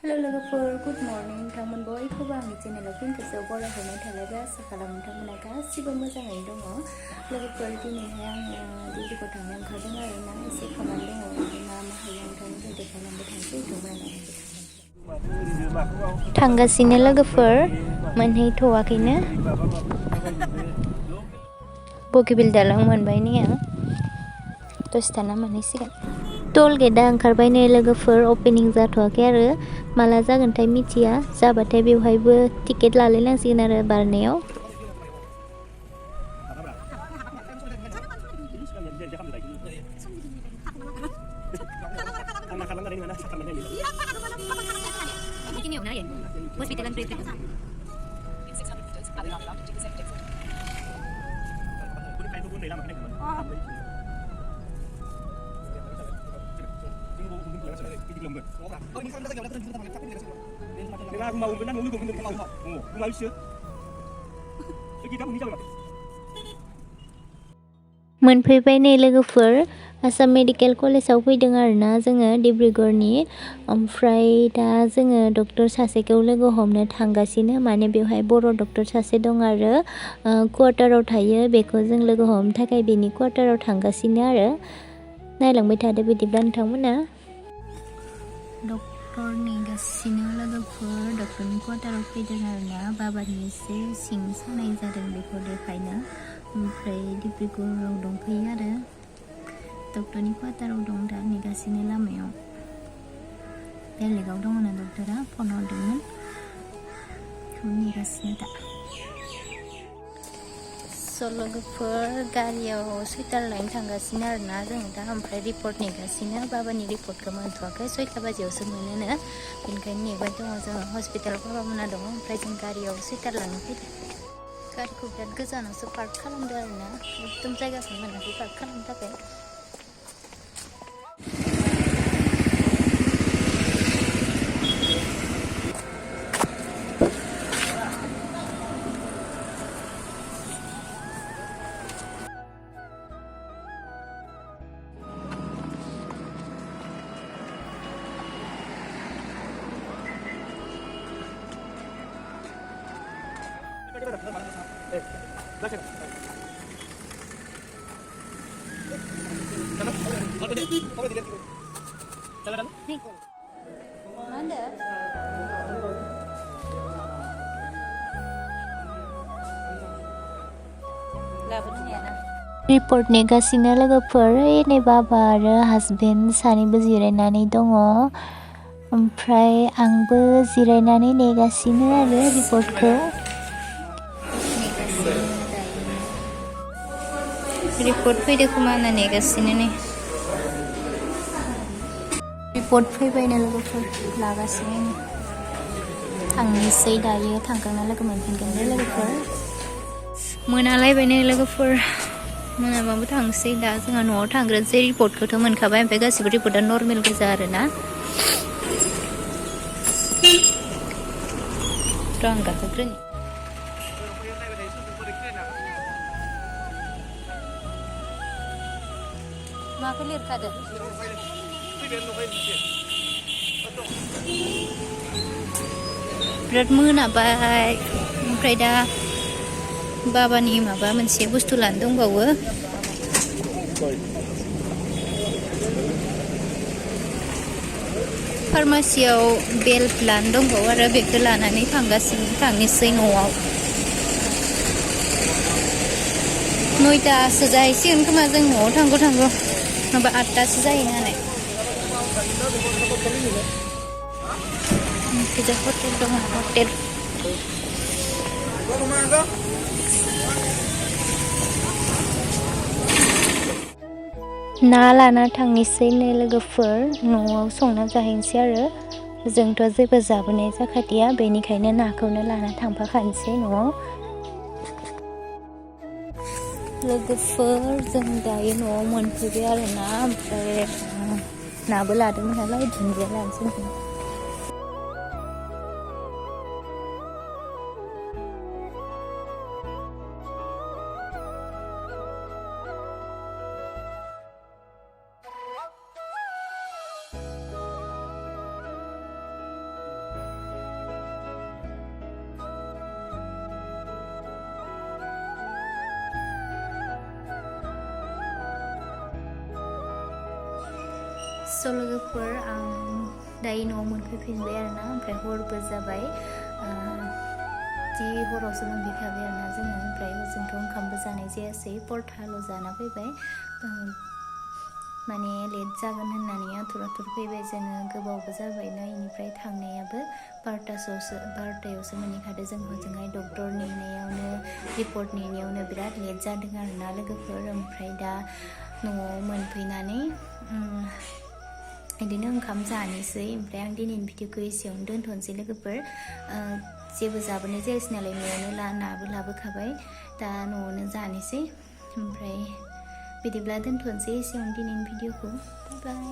Hello लोगोफोर, good morning नोंथांमोन बयखौबो आंनि चेनेलाव फिन खेबसेयाव बरायहरनाय थालायबाय। आसा खालामो नोंथांमोना गासिबो मोजाङैनो दङ। लोगोफोर दिनैहाय आङो डिब्रुगड़ थांनो ओंखारदों आरोना, एसे खामानि दङ। ओमफ्राय मा हायो नोंथांमोनजों देखायलांबाय थानोसै। थांगासिनो लोगोफोर, मोनहैथ'वाखैनो। बगिबिल दालां मोनबाय नै आं, दसे थाना मोनहैसिगोन। टल गेटआ ओंखारबाय नै लोगोफोर, अपेनिं जाथ'वाखै आरो माला जागोनथाय मिथिया। जाबाथाय बेवहायबो टिकेट लालायनांसिगोन आरो बारनायाव। मोनफैबाय नै लोगोफोर, आसाम मेडिकेल कलेजाव फैदों आरोना जोङो डिब्रुगड़नि। ओमफ्राय दा जोङो डक्टर सासेखौ लोगो हमनो थांगासिनो, माने बेवहाय बर' डक्टर सासे दं आरो क्वार्टाराव थायो। बेखौ जों लोगो हमनो थाखाय बेनि क्वार्टाराव थांगासिनो आरो। नायलांबाय थादो बिदिब्ला नोंथांमोना। डक्टर नेगासिनो लोगोफोर, डक्टरनि क्वार्टाराव फैदों आरोना। बाबानि एसे सिं सानाय जादों, बेखौ देखायनो। ओमफ्राय डिब्रुगड़ाव दंफैयो आरो डक्टरनि क्वार्टाराव दं दा, नेगासिनो लामायाव। बेलेगाव दङ ना डक्टरा, फन हरदोंमोन, नेगासिनो दा। लोगोफोर गारियाव सुइटार लायनो थांगासिनो आरोना जोङो दा। ओमफ्राय रिपर्ट नेगासिनो, बाबानि रिपर्टखौ मोनथ'वाखै, 6 बाजियावसो मोनोनो। बेनिखायनो नेबाय दङ जोङो। हस्पिटालाव बाबामोना दङ, ओमफ्राय जों गारियाव सुइटार लांनो फैदों। गारिखौ बिराद गोजानावसो पार्क खालामदो आरोना, एकदम जायगाखौनो मोनाखै पार्क खालामनो थाखाय। रिपर्ट नेगासिनो लोगोफोर, नै बाबा आरो हासबेन्ड सानैबो जिरायनानै दङ। ओमफ्राय आंबो जिरायनानै नेगासिनो आरो रिपर्टखौ। रिपर्ट फैदो खोमा होनना नेगासिनो नै। रिपर्ट फैबायनो लोगोफोर, लागासिनो नै। थांनोसै दायो, थांखांना लोगो मोनफिनगोन दे लोगोफोर। मोनालायबायनो लोगोफोर, मोनाबाबो थांसै दा। जोंहा न'आव थांग्रोनोसै, रिपर्टखौथ' मोनखाबाय। ओमफ्राय गासिबो रिपर्टआ नर्मेल गोजा आरोना। आं गाखोग्रोनि। माखौ लिरखादो? बिराद मोनाबाय। ओमफ्राय दा बाबानि माबा मोनसे बुस्थु लानो दंबावो। फार्मासियाव बेल्ट लानो दंबावो आरो बेखौ लानानै थांनोसै न'आव। 9टासो जाहैसिगोन खोमा, जों न'आव थांगौ माबा 8टासो जाहैनो हानाय। हटेल दङ, हटेल। ना लाना थांनोसै नै लोगोफोर, न'आव संना जाहैनोसै आरो। जोंथ' जेबो जाबोनाय जाखादिया, बेनिखायनो नाखौनो लाना थांफाखानोसै न'आव। लोगोफोर जों दायो न'आव मोनफैबाय आरोना। ओमफ्राय नाबो लादोंमोन नालाय, दुन्दिया लानोसै। स' लोगोफोर आं दायो न'आव मोनफैफिनबाय आरोना ओमफ्राय हरबो जाबाय जि हरावसो मोनफैखाबाय आरोना जोङो ओमफ्राय हजोंथ' ओंखामबो जानाय जायासै परथाल' जाना फैबाय माने लेट जागोन होननानै आथुर फैबाय जोङो गोबावबो जाबायना इनिफ्राय थांनायाबो 12थायावसो मोनहैखादों जों हजोंहाय डक्टर नेनायावनो रिपर्ट नेनायावनो बिराद लेट जादों आरोना लोगोफोर ओमफ्राय दा न'आव मोनफैनानै बिदिनो ओंखाम जानोसै ओमफ्राय आं दिनैनि भिडिअखौ एसेयावनो दोनथ'नोसै लोगोफोर जेबो जाबोनाय जायासै नालाय न'आवनो नाबो लाबोखाबाय दा न'आवनो जानोसै ओमफ्राय बिदिब्ला दोनथ'नोसै एसेयावनो दिनैनि भिडिअखौ बाय